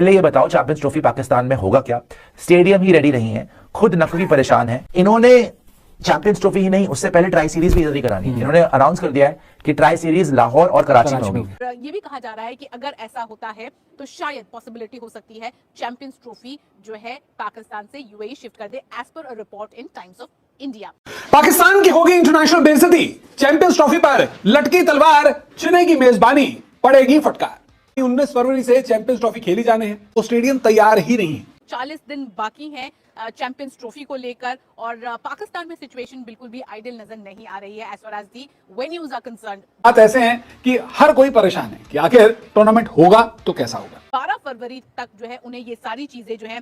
पहले ये बताओ चैंपियंस ट्रॉफी पाकिस्तान में होगा क्या? स्टेडियम ही रेडी नहीं है, खुद नकवी परेशान है। इन्होंने चैंपियंस ट्रॉफी ही नहीं, उससे पहले ट्राई सीरीज भी इधर ही करानी है। इन्होंने अनाउंस कर दिया है कि ट्राई सीरीज लाहौर और कराची में होगी। ये भी कहा जा रहा है कि अगर ऐसा होता है तो शायद पॉसिबिलिटी हो सकती है चैंपियंस ट्रॉफी जो है पाकिस्तान से यूएई शिफ्ट कर दे, as per a report in Times of India. Pakistan की होगी इंटरनेशनल बेइज्जती, चैंपियंस ट्रॉफी पर लटकी तलवार, चेन्नई की मेजबानी पड़ेगी फटकार। 19 फरवरी से चैंपियंस ट्रॉफी खेली जाने हैं तो स्टेडियम तैयार ही नहीं है। 40 दिन बाकी हैं चैंपियंस ट्रॉफी को लेकर और पाकिस्तान में सिचुएशन बिल्कुल भी आइडियल नजर नहीं आ रही है as far as the venues are concerned. बात ऐसे हैं कि हर कोई परेशान है कि आखिर टूर्नामेंट होगा तो कैसा होगा। 12 फरवरी तक जो है उन्हें ये सारी चीजें जो है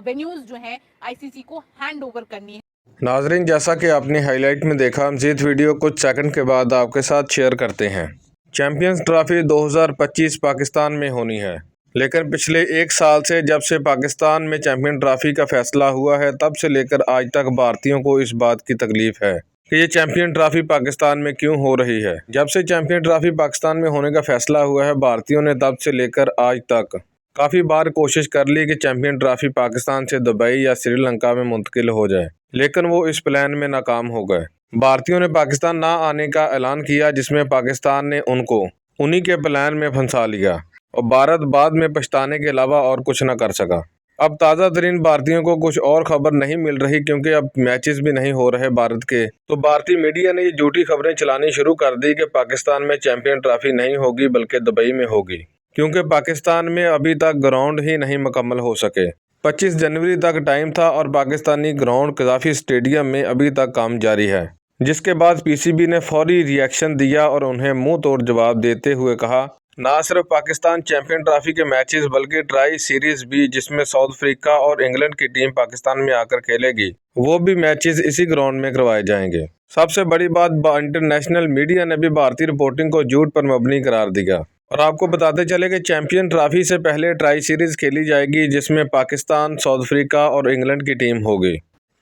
वेन्यूज जो है आईसीसी को हैंड ओवर करनी है। नाजरीन, जैसा कि आपने हाईलाइट में देखा, मजीद वीडियो कुछ सेकंड के बाद आपके साथ शेयर करते हैं। चैंपियंस ट्रॉफी 2025 पाकिस्तान में होनी है, लेकिन पिछले एक साल से जब से पाकिस्तान में चैंपियन ट्रॉफी का फैसला हुआ है तब से लेकर आज तक भारतीयों को इस बात की तकलीफ है कि ये चैंपियन ट्रॉफी पाकिस्तान में क्यों हो रही है। जब से चैंपियन ट्रॉफी पाकिस्तान में होने का फैसला हुआ है, भारतीयों ने तब से लेकर आज तक काफ़ी बार कोशिश कर ली कि चैंपियन ट्रॉफी पाकिस्तान से दुबई या श्रीलंका में मुंतकिल हो जाए, लेकिन वो इस प्लान में नाकाम हो गए। भारतीयों ने पाकिस्तान ना आने का ऐलान किया, जिसमें पाकिस्तान ने उनको उन्हीं के प्लान में फंसा लिया और भारत बाद में पछताने के अलावा और कुछ न कर सका। अब ताज़ा तरीन भारतीयों को कुछ और खबर नहीं मिल रही, क्योंकि अब मैचेस भी नहीं हो रहे भारत के, तो भारतीय मीडिया ने ये झूठी खबरें चलानी शुरू कर दी कि पाकिस्तान में चैंपियन ट्रॉफी नहीं होगी बल्कि दुबई में होगी, क्योंकि पाकिस्तान में अभी तक ग्राउंड ही नहीं मुकम्मल हो सके। 25 जनवरी तक टाइम था और पाकिस्तानी ग्राउंड कज़ाफी स्टेडियम में अभी तक काम जारी है, जिसके बाद पीसीबी ने फौरी रिएक्शन दिया और उन्हें मुंह तोड़ जवाब देते हुए कहा, ना सिर्फ पाकिस्तान चैंपियन ट्रॉफी के मैचेस बल्कि ट्राई सीरीज भी, जिसमें साउथ अफ्रीका और इंग्लैंड की टीम पाकिस्तान में आकर खेलेगी, वो भी मैचेस इसी ग्राउंड में करवाए जाएंगे। सबसे बड़ी बात, इंटरनेशनल मीडिया ने भी भारतीय रिपोर्टिंग को झूठ पर मबनी करार दिया। और आपको बताते चले कि चैंपियन ट्रॉफी से पहले ट्राई सीरीज खेली जाएगी, जिसमें पाकिस्तान, साउथ अफ्रीका और इंग्लैंड की टीम होगी।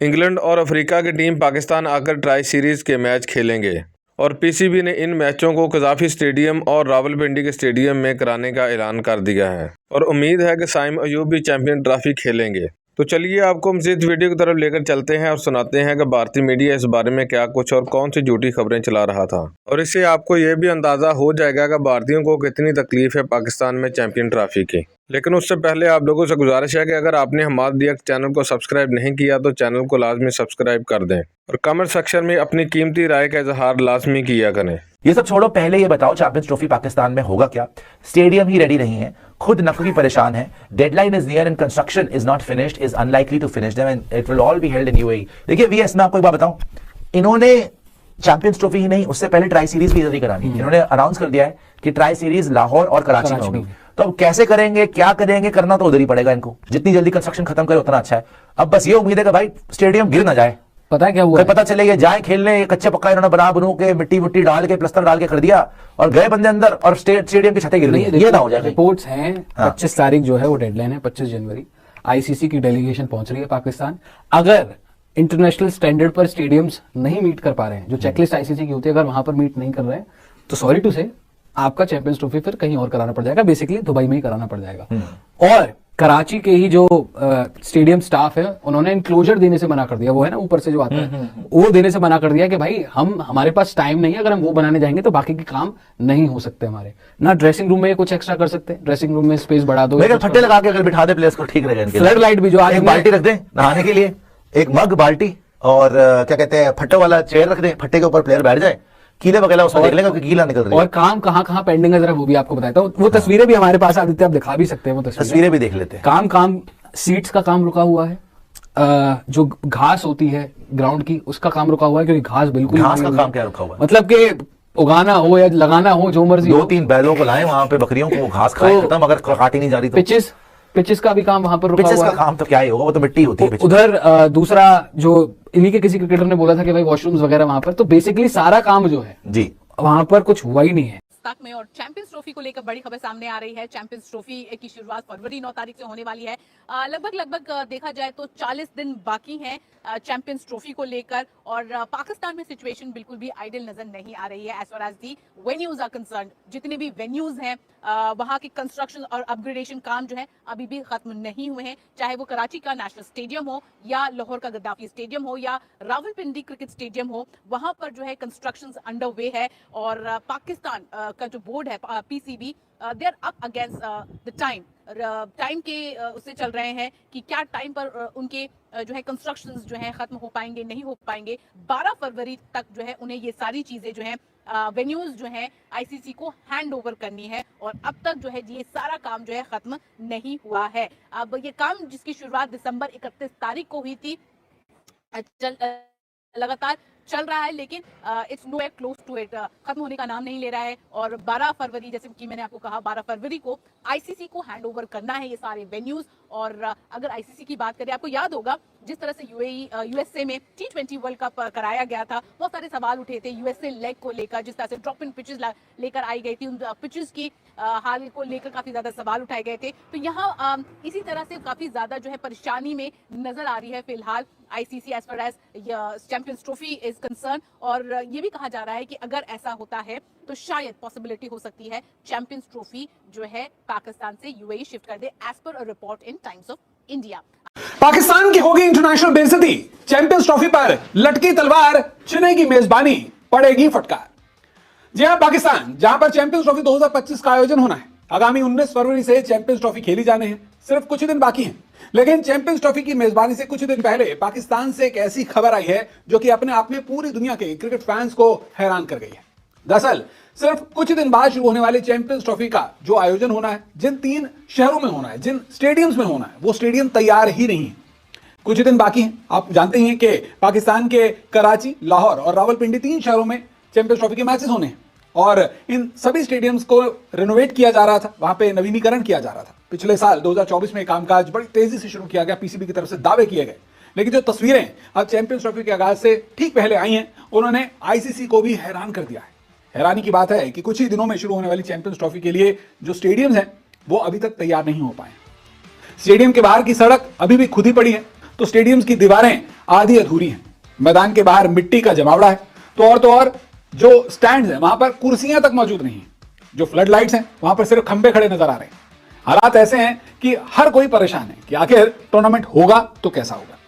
इंग्लैंड और अफ्रीका की टीम पाकिस्तान आकर ट्राई सीरीज के मैच खेलेंगे और पीसीबी ने इन मैचों को कज़ाफी स्टेडियम और रावलपिंडी के स्टेडियम में कराने का ऐलान कर दिया है और उम्मीद है कि साइम अयूब भी चैंपियन ट्रॉफी खेलेंगे। तो चलिए आपको मज़ीद वीडियो की तरफ लेकर चलते हैं और सुनाते हैं कि भारतीय मीडिया इस बारे में क्या कुछ और कौन सी झूठी खबरें चला रहा था, और इससे आपको ये भी अंदाज़ा हो जाएगा कि भारतीयों को कितनी तकलीफ है पाकिस्तान में चैंपियन ट्रॉफी की। लेकिन उससे पहले आप लोगों से गुजारिश है कि अगर आपने हमारे दिया चैनल को सब्सक्राइब नहीं किया तो चैनल को लाजमी सब्सक्राइब कर दें और कमेंट सेक्शन में अपनी कीमती राय का इजहार लाजमी किया करें। ये सब छोड़ो, पहले ये बताओ चैंपियंस ट्रॉफी पाकिस्तान में होगा क्या? स्टेडियम ही रेडी नहीं है, खुद नकवी परेशान है, deadline is near and construction is not finished, is unlikely to finish them and it will all be held in UAE. देखिए वीएस, मैं आपको एक बात बताऊं, इन्होंने चैंपियंस ट्रॉफी ही नहीं, उससे पहले ट्राई सीरीज भी इधर ही करानी है। इन्होंने अनाउंस कर दिया है कि ट्राई सीरीज लाहौर और कराची में होगी। तो अब कैसे करेंगे, क्या करेंगे, करना तो उधर ही पड़ेगा इनको। जितनी जल्दी कंस्ट्रक्शन खत्म करे उतना अच्छा है। अब बस ये उम्मीद है कि भाई स्टेडियम गिर ना जाए। पता है क्या हुआ, पता चले ये जाए खेलने, कच्चे पक्का इन्होंने बना बनू के मिट्टी मुट्टी डाल के प्लस्तर डाल के कर दिया और गए बंदे अंदर और स्टेडियम की छतें गिर रही है, ये ना हो जाए। रिपोर्ट्स हैं 25 तारीख जो है वो डेडलाइन है, 25 जनवरी आईसीसी की डेलीगेशन पहुंच रही है पाकिस्तान। अगर इंटरनेशनल स्टैंडर्ड पर स्टेडियम्स नहीं मीट कर पा रहे हैं, जो चेकलिस्ट आईसीसी की होती है, अगर वहां पर मीट नहीं कर रहे हैं तो सॉरी टू से आपका चैंपियंस ट्रॉफी फिर कहीं और कराना पड़ जाएगा, बेसिकली दुबई में ही कराना पड़ जाएगा। और कराची के ही जो स्टेडियम स्टाफ है उन्होंने इंक्लोजर देने से मना कर दिया, वो है ना ऊपर से जो आता है, वो देने से मना कर दिया कि भाई हमारे पास टाइम नहीं है, अगर हम वो बनाने जाएंगे तो बाकी के काम नहीं हो सकते हमारे। ना ड्रेसिंग रूम में कुछ एक्स्ट्रा कर सकते हैं, ड्रेसिंग रूम में स्पेस बढ़ा दो, फट्टे लगा के अगर बिठा दे प्लेयर्स को ठीक रहेगा। फ्लड लाइट भी जो आज बाल्टी रख दे नहाने के लिए, एक मग बाल्टी और क्या कहते हैं फट्टे वाला चेयर रख दे, फट्टे के ऊपर प्लेयर बैठ जाए, कीले वगैरह उसमें देख लेगा कि कीला निकल रही है। और काम कहाँ पेंडिंग है जरा वो भी आपको बताता हूँ। वो तस्वीरें भी हमारे पास आती थी, आप दिखा भी सकते हैं वो तस्वीरें भी देख लेते हैं। काम सीट्स का काम रुका हुआ है, जो घास होती है ग्राउंड की उसका काम रुका हुआ है, क्योंकि घास बिल्कुल घास का काम क्या रुका हुआ है? मतलब कि उगाना हो या लगाना हो, जो मर्जी 2-3 बैलों को लाए वहां पे, बकरियों को घास खाए, खत्म। अगर काटी नहीं जा रही तो पिचेस का भी काम वहां पर रुका हुआ है। पिचेस का काम तो क्या ही होगा, वो तो मिट्टी होती है। उधर दूसरा जो इन्हीं के किसी क्रिकेटर ने बोला था कि भाई वॉशरूम्स वगैरह वहां पर, तो बेसिकली सारा काम जो है जी वहां पर कुछ हुआ ही नहीं है। गुस्ताख में और चैंपियंस ट्रॉफी को लेकर बड़ी खबर सामने आ रही है। चैंपियंस ट्रॉफी की शुरुआत फरवरी 9 तारीख से होने वाली है। लगभग देखा जाए तो 40 दिन बाकी हैं चैंपियंस ट्रॉफी को लेकर और पाकिस्तान में सिचुएशन बिल्कुल भी आइडियल नजर नहीं आ रही है as far as the venues are concerned. जितने भी वेन्यूज हैं वहां के कंस्ट्रक्शन और अपग्रेडेशन काम जो है अभी भी खत्म नहीं हुए हैं, चाहे वो कराची का नेशनल स्टेडियम हो या लाहौर का गद्दाफी स्टेडियम हो या रावलपिंडी क्रिकेट स्टेडियम हो, वहां पर जो है कंस्ट्रक्शन अंडर वे है और पाकिस्तान का जो बोर्ड है PCB they are up against the time के उससे चल रहे हैं कि क्या टाइम पर उनके जो है कंस्ट्रक्शंस जो है खत्म हो पाएंगे नहीं हो पाएंगे। 12 फरवरी तक जो है उन्हें ये सारी चीजें जो है वेन्यूज जो है आईसीसी को हैंड ओवर करनी है और अब तक जो है ये सारा काम जो है खत्म नहीं हुआ है। अब ये काम जिसकी शुरुआत दिसंबर 31 तारीख को हुई थी लगातार चल रहा है, लेकिन it's no close to it, खत्म होने का नाम नहीं ले रहा है। और 12 फरवरी जैसे कि मैंने आपको कहा 12 फरवरी को आईसीसी को हैंड ओवर करना है ये सारे वेन्यूज। और अगर आईसीसी की बात करें, आपको याद होगा जिस तरह से यूएसए में T20 वर्ल्ड कप कराया गया था, बहुत सारे सवाल उठे थे यूएसए लेग को लेकर, जिस तरह से ड्रॉप इन पिचेस लेकर आई गई थी, उन पिचेस की हाल को लेकर काफी ज्यादा सवाल उठाए गए थे। तो यहाँ इसी तरह से काफी ज्यादा जो है परेशानी में नजर आ रही है फिलहाल ICC as far as Champions Trophy is concerned. और ये भी कहा जा रहा है कि अगर ऐसा होता है तो शायद पॉसिबिलिटी हो सकती है चैंपियंस ट्रॉफी जो है पाकिस्तान से यूएई शिफ्ट कर दे as per a report in Times of India. Pakistan की होगी इंटरनेशनल बेइज्जती, चैंपियंस ट्रॉफी पर लटकी तलवार, चुनेगी मेजबानी, पड़ेगी फटकार। जी हां, पाकिस्तान जहां पर चैंपियंस ट्रॉफी 2025 का आयोजन होना है, आगामी 19 फरवरी से चैंपियंस ट्रॉफी खेली जाने हैं, सिर्फ कुछ दिन बाकी हैं। लेकिन चैंपियंस ट्रॉफी की मेजबानी से कुछ दिन पहले पाकिस्तान से एक ऐसी खबर आई है जो कि अपने आप में पूरी दुनिया के क्रिकेट फैंस को हैरान कर गई है। दरअसल सिर्फ कुछ दिन बाद शुरू होने वाले चैंपियंस ट्रॉफी का जो आयोजन होना है, जिन 3 शहरों में होना है, जिन स्टेडियम्स में होना है, वो स्टेडियम तैयार ही नहीं है। कुछ दिन बाकी हैं। आप जानते ही हैं कि पाकिस्तान के कराची, लाहौर और रावलपिंडी 3 शहरों में चैंपियंस ट्रॉफी के मैचेस होने हैं और इन सभी स्टेडियम्स को रिनोवेट किया जा रहा था, वहां पे नवीनीकरण किया जा रहा था। पिछले साल 2024 में कामकाज बड़ी तेजी से शुरू किया गया, पीसीबी की तरफ से दावे किए गए, लेकिन जो तस्वीरें अब चैंपियंस ट्रॉफी के आगाज से ठीक पहले आई हैं, उन्होंने आईसीसी को भी हैरान कर दिया है। हैरानी की बात है कि कुछ ही दिनों में शुरू होने वाली चैंपियंस ट्रॉफी के लिए जो स्टेडियम्स हैं वो अभी तक तैयार नहीं हो पाए। स्टेडियम के बाहर की सड़क अभी भी खुदी पड़ी है, तो स्टेडियम्स की दीवारें आधी अधूरी हैं। मैदान के बाहर मिट्टी का जमावड़ा है, तो और जो स्टैंड्स हैं वहां पर कुर्सियां तक मौजूद नहीं है। जो फ्लड लाइट्स हैं वहां पर सिर्फ खंबे खड़े नजर आ रहे हैं। हालात ऐसे हैं कि हर कोई परेशान है कि आखिर टूर्नामेंट होगा तो कैसा होगा।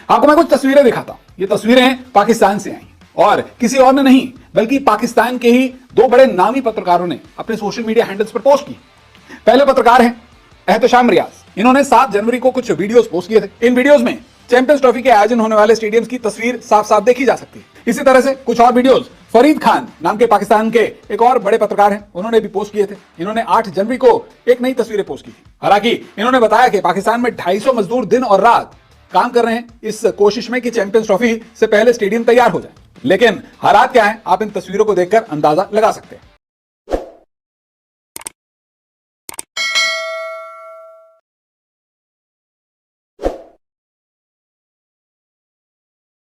आपको मैं कुछ तस्वीरें दिखाता हूं। ये तस्वीरें पाकिस्तान से आई और किसी और ने नहीं बल्कि पाकिस्तान के ही 2 बड़े नामी पत्रकारों ने अपने सोशल मीडिया हैंडल्स पर पोस्ट की। पहले पत्रकार हैं एहतशाम रियाज। इन्होंने 7 जनवरी को कुछ वीडियोस पोस्ट किए थे। इन वीडियोस में चैंपियंस ट्रॉफी के आयोजन होने वाले स्टेडियम्स की तस्वीर साफ साफ देखी जा सकती है। इसी तरह से कुछ और वीडियोस फरीद खान नाम के पाकिस्तान के एक और बड़े पत्रकार हैं, उन्होंने भी पोस्ट किए थे। इन्होंने 8 जनवरी को एक नई तस्वीरें पोस्ट की थी। हालांकि इन्होंने बताया कि पाकिस्तान में 250 मजदूर दिन और रात काम कर रहे हैं इस कोशिश में कि चैंपियंस ट्रॉफी से पहले स्टेडियम तैयार हो जाए। लेकिन हालात क्या है, आप इन तस्वीरों को देखकर अंदाजा लगा सकते हैं।